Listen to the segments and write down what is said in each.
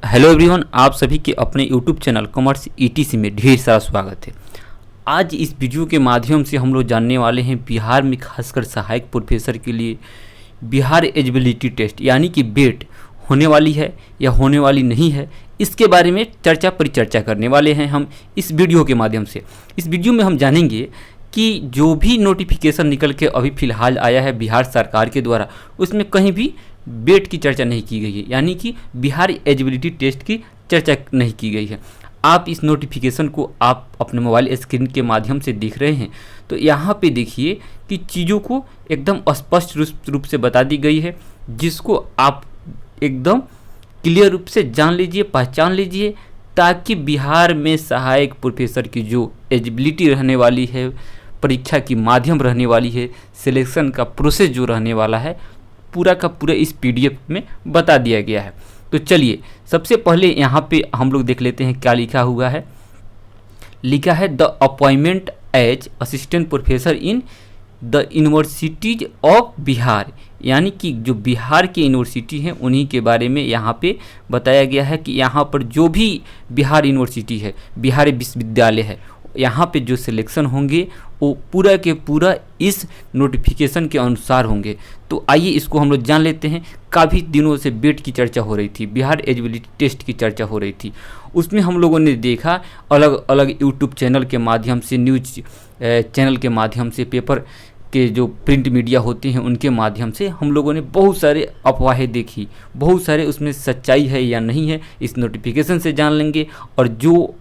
Hello everyone, आप सभी के अपने यूट्यूब चैनल कॉमर्स ईटीसी में ढेर सारा स्वागत है। आज इस वीडियो के माध्यम से हम लोग जानने वाले हैं बिहार में खासकर सहायक प्रोफेसर के लिए बिहार एलिजिबिलिटी टेस्ट यानी कि बेट होने वाली है या होने वाली नहीं है, इसके बारे में परिचर्चा करने वाले हैं हम इस वीडियो के माध्यम से। इस वीडियो में हम जानेंगे कि जो भी नोटिफिकेशन निकल के अभी फ़िलहाल आया है बिहार सरकार के द्वारा, उसमें कहीं भी बेट की चर्चा नहीं की गई है, यानी कि बिहार एलिजिबिलिटी टेस्ट की चर्चा नहीं की गई है। आप इस नोटिफिकेशन को आप अपने मोबाइल स्क्रीन के माध्यम से देख रहे हैं, तो यहाँ पे देखिए कि चीज़ों को एकदम स्पष्ट रूप से बता दी गई है, जिसको आप एकदम क्लियर रूप से जान लीजिए, पहचान लीजिए, ताकि बिहार में सहायक प्रोफेसर की जो एलिजिबिलिटी रहने वाली है, परीक्षा की माध्यम रहने वाली है, सिलेक्शन का प्रोसेस जो रहने वाला है, पूरा का पूरा इस पीडीएफ में बता दिया गया है। तो चलिए सबसे पहले यहाँ पे हम लोग देख लेते हैं क्या लिखा हुआ है। लिखा है the appointment as assistant professor in the universities of Bihar, यानी कि जो बिहार के यूनिवर्सिटी हैं उन्हीं के बारे में यहाँ पे बताया गया है कि यहाँ पर जो भी बिहार यूनिवर्सिटी है, बिहार विश्वविद्यालय है, यहाँ पे जो सिलेक्शन होंगे वो पूरा के पूरा इस नोटिफिकेशन के अनुसार होंगे। तो आइए इसको हम लोग जान लेते हैं। काफ़ी दिनों से बेट की चर्चा हो रही थी, बिहार एलिजिबिलिटी टेस्ट की चर्चा हो रही थी, उसमें हम लोगों ने देखा अलग अलग यूट्यूब चैनल के माध्यम से, न्यूज चैनल के माध्यम से, पेपर के जो प्रिंट मीडिया होते हैं उनके माध्यम से हम लोगों ने बहुत सारे अफवाहें देखी, बहुत सारे उसमें सच्चाई है या नहीं है इस नोटिफिकेशन से जान लेंगे, और जो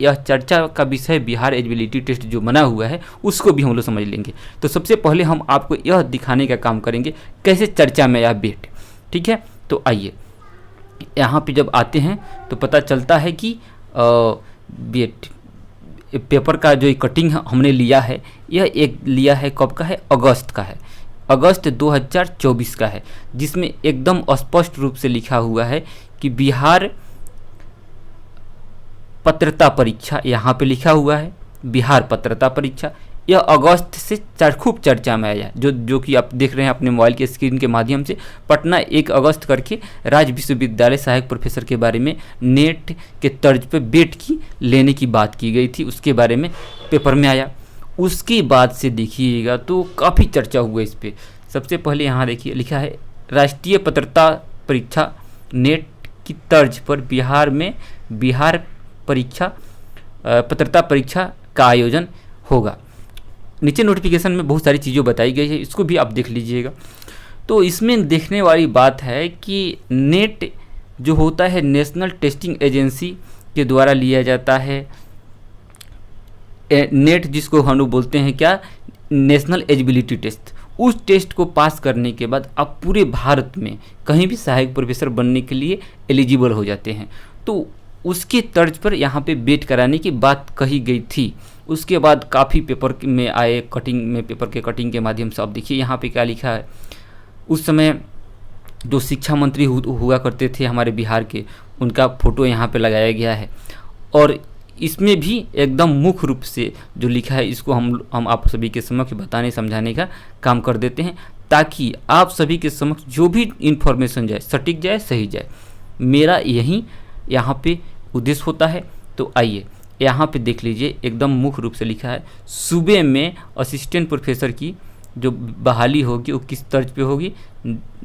यह चर्चा का विषय बिहार एलिजिबिलिटी टेस्ट जो बना हुआ है उसको भी हम लोग समझ लेंगे। तो सबसे पहले हम आपको यह दिखाने का काम करेंगे कैसे चर्चा में आया बेट, ठीक है। तो आइए यहाँ पे जब आते हैं तो पता चलता है कि बेट पेपर का जो कटिंग हमने लिया है, यह एक लिया है कब का है, अगस्त का है, अगस्त 2024 का है, जिसमें एकदम स्पष्ट रूप से लिखा हुआ है कि बिहार पत्रता परीक्षा, यहाँ पे लिखा हुआ है बिहार पत्रता परीक्षा, यह अगस्त से खूब चर्चा में आया, जो कि आप देख रहे हैं अपने मोबाइल के स्क्रीन के माध्यम से। पटना 1 अगस्त करके राज्य विश्वविद्यालय सहायक प्रोफेसर के बारे में नेट के तर्ज पे बेट की लेने की बात की गई थी, उसके बारे में पेपर में आया। उसके बाद से देखिएगा तो काफ़ी चर्चा हुआ इस पर। सबसे पहले यहाँ देखिए लिखा है राष्ट्रीय पत्रता परीक्षा नेट की तर्ज पर बिहार में बिहार परीक्षा पत्रता परीक्षा का आयोजन होगा। नीचे नोटिफिकेशन में बहुत सारी चीज़ें बताई गई है, इसको भी आप देख लीजिएगा। तो इसमें देखने वाली बात है कि नेट जो होता है नेशनल टेस्टिंग एजेंसी के द्वारा लिया जाता है। नेट जिसको हम लोग बोलते हैं क्या, नेशनल एलिजिबिलिटी टेस्ट। उस टेस्ट को पास करने के बाद आप पूरे भारत में कहीं भी सहायक प्रोफेसर बनने के लिए एलिजिबल हो जाते हैं। तो उसके तर्ज पर यहाँ पे बेट कराने की बात कही गई थी। उसके बाद काफ़ी पेपर में आए, कटिंग में, पेपर के कटिंग के माध्यम से। अब देखिए यहाँ पे क्या लिखा है। उस समय जो शिक्षा मंत्री हुआ करते थे हमारे बिहार के, उनका फ़ोटो यहाँ पे लगाया गया है, और इसमें भी एकदम मुख्य रूप से जो लिखा है इसको हम आप सभी के समक्ष बताने समझाने का काम कर देते हैं, ताकि आप सभी के समक्ष जो भी इन्फॉर्मेशन जाए, सटीक जाए, सही जाए। मेरा यही यहाँ पे उद्देश्य होता है। तो आइए यहाँ पे देख लीजिए, एकदम मुख्य रूप से लिखा है सूबे में असिस्टेंट प्रोफेसर की जो बहाली होगी वो किस तर्ज पे होगी,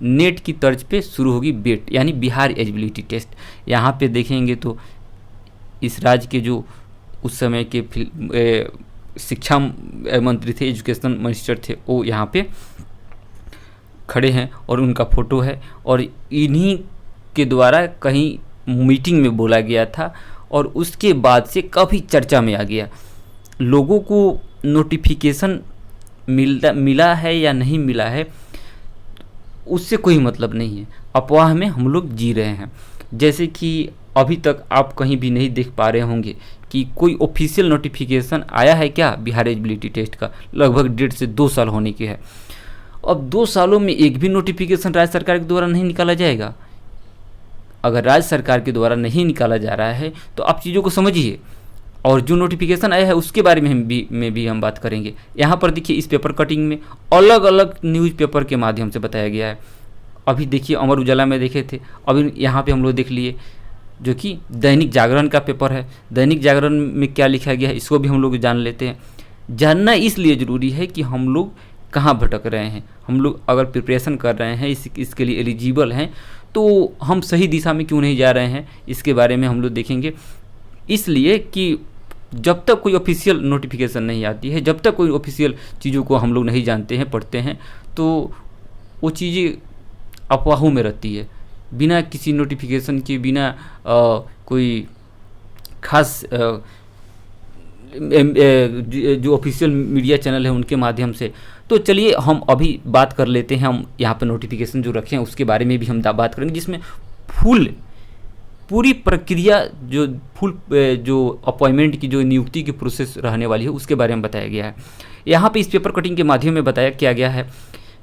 नेट की तर्ज पे शुरू होगी बेट, यानी बिहार एलिजिबिलिटी टेस्ट। यहाँ पे देखेंगे तो इस राज्य के जो उस समय के शिक्षा मंत्री थे, एजुकेशन मिनिस्टर थे, वो यहाँ पे खड़े हैं और उनका फ़ोटो है, और इन्हीं के द्वारा कहीं मीटिंग में बोला गया था, और उसके बाद से काफ़ी चर्चा में आ गया। लोगों को नोटिफिकेशन मिला है या नहीं मिला है उससे कोई मतलब नहीं है, अफवाह में हम लोग जी रहे हैं। जैसे कि अभी तक आप कहीं भी नहीं देख पा रहे होंगे कि कोई ऑफिशियल नोटिफिकेशन आया है क्या बिहार एलिजिबिलिटी टेस्ट का। लगभग 1.5 से 2 साल होने के है। अब 2 सालों में एक भी नोटिफिकेशन राज्य सरकार के द्वारा नहीं निकाला जाएगा। अगर राज्य सरकार के द्वारा नहीं निकाला जा रहा है तो आप चीज़ों को समझिए, और जो नोटिफिकेशन आया है उसके बारे में भी हम बात करेंगे। यहाँ पर देखिए इस पेपर कटिंग में अलग अलग न्यूज़ पेपर के माध्यम से बताया गया है। अभी देखिए अमर उजाला में देखे थे, अभी यहाँ पे हम लोग देख लिए जो कि दैनिक जागरण का पेपर है। दैनिक जागरण में क्या लिखा गया है इसको भी हम लोग जान लेते हैं। जानना इसलिए ज़रूरी है कि हम लोग कहाँ भटक रहे हैं। हम लोग अगर प्रिपरेशन कर रहे हैं, इसके लिए एलिजिबल हैं, तो हम सही दिशा में क्यों नहीं जा रहे हैं, इसके बारे में हम लोग देखेंगे। इसलिए कि जब तक कोई ऑफिशियल नोटिफिकेशन नहीं आती है, जब तक कोई ऑफिशियल चीज़ों को हम लोग नहीं जानते हैं, पढ़ते हैं, तो वो चीज़ें अफवाहों में रहती है। बिना किसी नोटिफिकेशन के, बिना कोई खास जो ऑफिशियल मीडिया चैनल है उनके माध्यम से। तो चलिए हम अभी बात कर लेते हैं। हम यहाँ पर नोटिफिकेशन जो रखे हैं उसके बारे में भी हम बात करेंगे, जिसमें पूरी प्रक्रिया जो अपॉइंटमेंट की, जो नियुक्ति की प्रोसेस रहने वाली है, उसके बारे में बताया गया है। यहाँ पे इस पेपर कटिंग के माध्यम में बताया किया गया है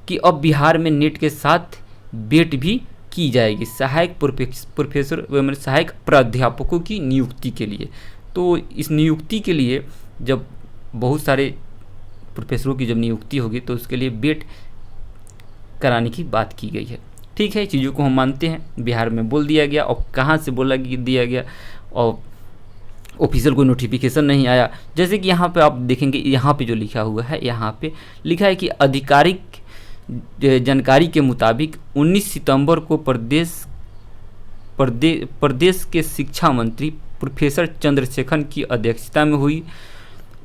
कि अब बिहार में नेट के साथ बेट भी की जाएगी सहायक प्रोफेसर सहायक प्राध्यापकों की नियुक्ति के लिए। तो इस नियुक्ति के लिए जब बहुत सारे प्रोफेसरों की जब नियुक्ति होगी तो उसके लिए बेट कराने की बात की गई है। ठीक है, चीज़ों को हम मानते हैं, बिहार में बोल दिया गया। और कहाँ से दिया गया, और ऑफिशियल कोई नोटिफिकेशन नहीं आया। जैसे कि यहाँ पे आप देखेंगे, यहाँ पे जो लिखा हुआ है, यहाँ पे लिखा है कि आधिकारिक जानकारी के मुताबिक 19 सितंबर को प्रदेश के शिक्षा मंत्री प्रोफेसर चंद्रशेखर की अध्यक्षता में हुई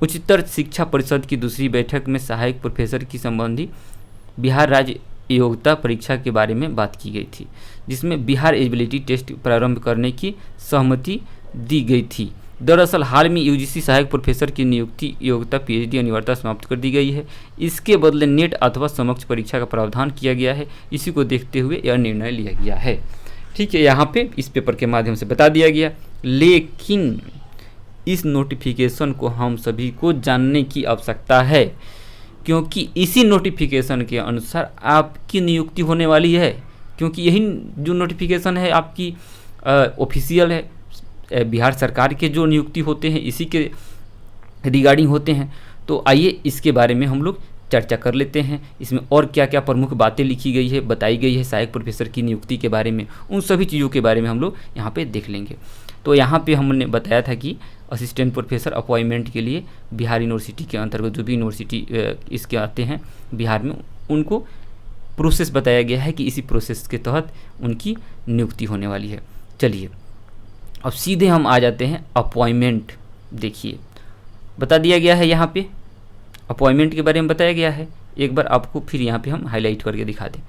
उच्चतर शिक्षा परिषद की दूसरी बैठक में सहायक प्रोफेसर की संबंधी बिहार राज्य योग्यता परीक्षा के बारे में बात की गई थी, जिसमें बिहार एलिजिबिलिटी टेस्ट प्रारंभ करने की सहमति दी गई थी। दरअसल हाल में यूजीसी सहायक प्रोफेसर की नियुक्ति योग्यता पीएचडी अनिवार्यता समाप्त कर दी गई है। इसके बदले नेट अथवा समकक्ष परीक्षा का प्रावधान किया गया है। इसी को देखते हुए यह निर्णय लिया गया है। ठीक है, यहाँ पे इस पेपर के माध्यम से बता दिया गया। लेकिन इस नोटिफिकेशन को हम सभी को जानने की आवश्यकता है, क्योंकि इसी नोटिफिकेशन के अनुसार आपकी नियुक्ति होने वाली है। क्योंकि यही जो नोटिफिकेशन है आपकी ऑफिशियल है, बिहार सरकार के जो नियुक्ति होते हैं इसी के रिगार्डिंग होते हैं। तो आइए इसके बारे में हम लोग चर्चा कर लेते हैं। इसमें और क्या क्या प्रमुख बातें लिखी गई है, बताई गई है सहायक प्रोफेसर की नियुक्ति के बारे में, उन सभी चीज़ों के बारे में हम लोग यहाँ पे देख लेंगे। तो यहाँ पे हमने बताया था कि असिस्टेंट प्रोफेसर अपॉइंटमेंट के लिए बिहार यूनिवर्सिटी के अंतर्गत जो भी यूनिवर्सिटी इसके आते हैं बिहार में, उनको प्रोसेस बताया गया है कि इसी प्रोसेस के तहत उनकी नियुक्ति होने वाली है। चलिए अब सीधे हम आ जाते हैं अपॉइंटमेंट। देखिए बता दिया गया है, यहाँ पे अपॉइंटमेंट के बारे में बताया गया है। एक बार आपको फिर यहाँ पे हम हाईलाइट करके दिखा दें।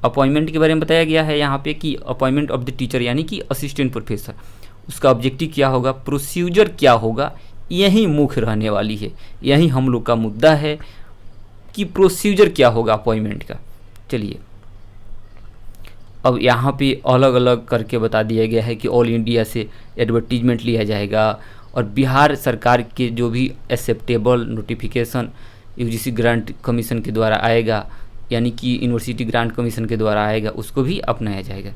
अपॉइंटमेंट के बारे में बताया गया है यहाँ पे कि अपॉइंटमेंट ऑफ द टीचर यानी कि असिस्टेंट प्रोफेसर, उसका ऑब्जेक्टिव क्या होगा, प्रोसीजर क्या होगा, यही मुख्य रहने वाली है। यही हम लोग का मुद्दा है कि प्रोसीजर क्या होगा अपॉइंटमेंट का। चलिए अब यहाँ पे अलग अलग करके बता दिया गया है कि ऑल इंडिया से एडवर्टीजमेंट लिया जाएगा और बिहार सरकार के जो भी acceptable notification UGC grant commission के द्वारा आएगा, यानी कि यूनिवर्सिटी ग्रांट कमीशन के द्वारा आएगा, उसको भी अपनाया जाएगा।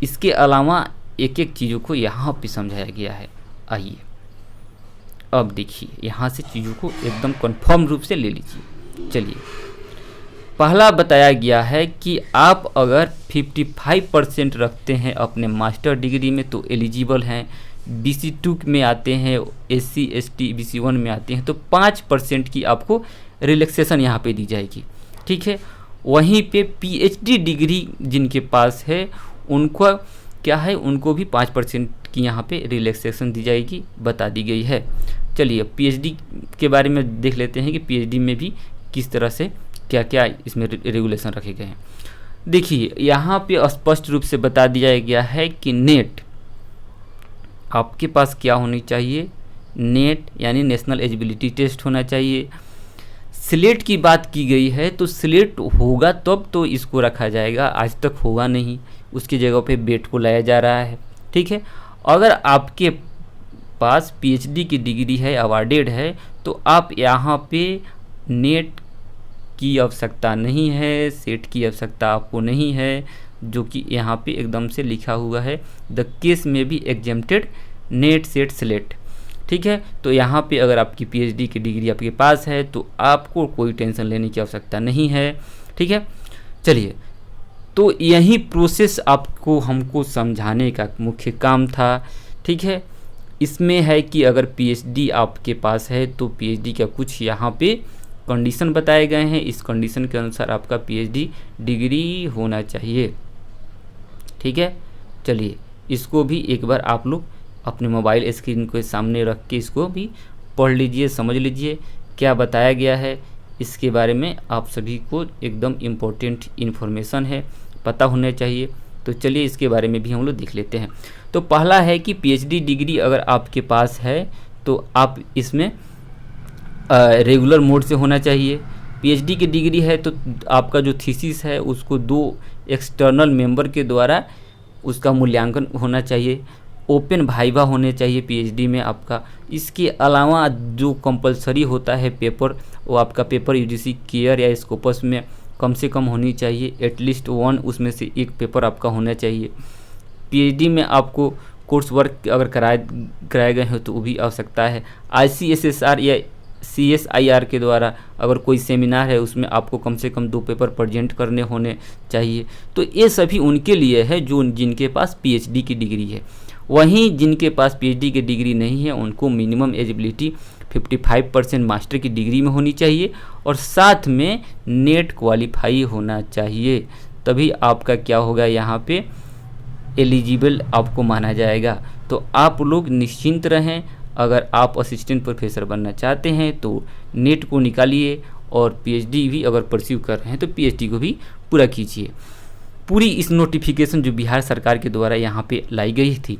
इसके अलावा एक एक चीज़ों को यहाँ पे समझाया गया है। आइए अब देखिए, यहाँ से चीज़ों को एकदम कंफर्म रूप से ले लीजिए। चलिए पहला बताया गया है कि आप अगर 55% रखते हैं अपने मास्टर डिग्री में तो एलिजिबल हैं। BC2 में आते हैं, SC ST BC1 में आते हैं तो 5% की आपको रिलैक्सेशन यहाँ पे दी जाएगी। ठीक है, वहीं पे PhD डिग्री जिनके पास है उनको क्या है, उनको भी 5% की यहाँ पे रिलैक्सेशन दी जाएगी, बता दी गई है। चलिए PhD के बारे में देख लेते हैं कि PhD में भी किस तरह से क्या क्या इसमें रेगुलेशन रखे गए हैं। देखिए यहाँ पे स्पष्ट रूप से बता दिया गया है कि नेट आपके पास क्या होनी चाहिए, नेट यानी नेशनल एलिजिबिलिटी टेस्ट होना चाहिए। स्लेट की बात की गई है तो स्लेट होगा तब तो इसको रखा जाएगा, आज तक होगा नहीं, उसकी जगह पे बेट को लाया जा रहा है। ठीक है, अगर आपके पास PhD की डिग्री है, अवार्डेड है, तो आप यहाँ पे नेट की आवश्यकता नहीं है, सेट की आवश्यकता आपको नहीं है, जो कि यहाँ पे एकदम से लिखा हुआ है द केस में भी एग्जेम्प्टेड नेट सेट स्लेट। ठीक है, तो यहाँ पे अगर आपकी PhD की डिग्री आपके पास है तो आपको कोई टेंशन लेने की आवश्यकता नहीं है। ठीक है, चलिए तो यही प्रोसेस आपको हमको समझाने का मुख्य काम था, ठीक है। इसमें है कि अगर पीएचडी आपके पास है तो पीएचडी का कुछ यहाँ पे कंडीशन बताए गए हैं। इस कंडीशन के अनुसार आपका पीएचडी डिग्री होना चाहिए, ठीक है। चलिए इसको भी एक बार आप लोग अपने मोबाइल स्क्रीन के सामने रख के इसको भी पढ़ लीजिए, समझ लीजिए क्या बताया गया है। इसके बारे में आप सभी को एकदम इम्पोर्टेंट इन्फॉर्मेशन है, पता होना चाहिए। तो चलिए इसके बारे में भी हम लोग देख लेते हैं। तो पहला है कि पीएचडी डिग्री अगर आपके पास है तो आप इसमें रेगुलर मोड से होना चाहिए। पीएचडी की डिग्री है तो आपका जो थीसिस है उसको 2 एक्सटर्नल मेंबर के द्वारा उसका मूल्यांकन होना चाहिए। ओपन वाइवा होने चाहिए पीएचडी में आपका। इसके अलावा जो कंपलसरी होता है पेपर, वो आपका पेपर यूजीसी केयर या स्कोपस में कम से कम होनी चाहिए। एटलीस्ट 1 उसमें से एक पेपर आपका होना चाहिए। पीएचडी में आपको कोर्स वर्क अगर कराए गए हैं तो वो भी आवश्यकता है। ICSSR या CSIR के द्वारा अगर कोई सेमिनार है उसमें आपको कम से कम 2 पेपर प्रेजेंट करने होने चाहिए। तो ये सभी उनके लिए है जो जिनके पास पीएचडी की डिग्री है। वहीं जिनके पास पीएचडी की डिग्री नहीं है उनको मिनिमम एलिजिबिलिटी 55% मास्टर की डिग्री में होनी चाहिए और साथ में नेट क्वालिफाई होना चाहिए, तभी आपका क्या होगा यहाँ पे एलिजिबल आपको माना जाएगा। तो आप लोग निश्चिंत रहें। अगर आप असिस्टेंट प्रोफेसर बनना चाहते हैं तो नेट को निकालिए और पीएचडी भी अगर परस्यू कर रहे हैं तो पीएचडी को भी पूरा कीजिए। पूरी इस नोटिफिकेशन जो बिहार सरकार के द्वारा यहाँ पे लाई गई थी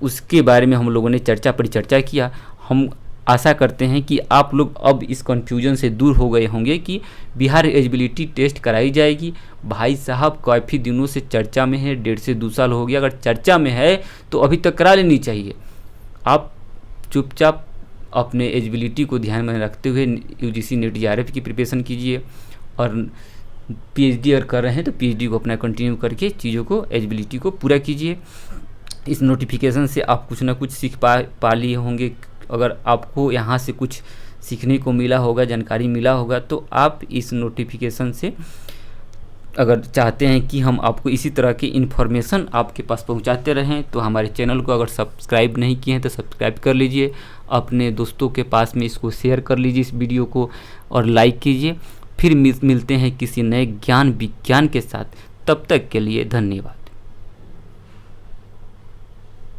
उसके बारे में हम लोगों ने परिचर्चा किया। हम आशा करते हैं कि आप लोग अब इस कन्फ्यूजन से दूर हो गए होंगे कि बिहार एलिजिबिलिटी टेस्ट कराई जाएगी। भाई साहब काफ़ी दिनों से चर्चा में है, 1.5 से 2 साल हो गया। अगर चर्चा में है तो अभी तक करा लेनी चाहिए। आप चुपचाप अपने एलिजिबिलिटी को ध्यान में रखते हुए यूजीसी नेट JRF की प्रिपरेशन कीजिए और पीएचडी अगर कर रहे हैं तो पीएचडी को अपना कंटिन्यू करके चीज़ों को एलिजिबिलिटी को पूरा कीजिए। इस नोटिफिकेशन से आप कुछ ना कुछ सीख पा लिए होंगे। अगर आपको यहाँ से कुछ सीखने को मिला होगा, जानकारी मिला होगा, तो आप इस नोटिफिकेशन से अगर चाहते हैं कि हम आपको इसी तरह की इन्फॉर्मेशन आपके पास पहुंचाते रहें तो हमारे चैनल को अगर सब्सक्राइब नहीं किए हैं तो सब्सक्राइब कर लीजिए। अपने दोस्तों के पास में इसको शेयर कर लीजिए इस वीडियो को और लाइक कीजिए। फिर मिलते हैं किसी नए ज्ञान विज्ञान के साथ। तब तक के लिए धन्यवाद।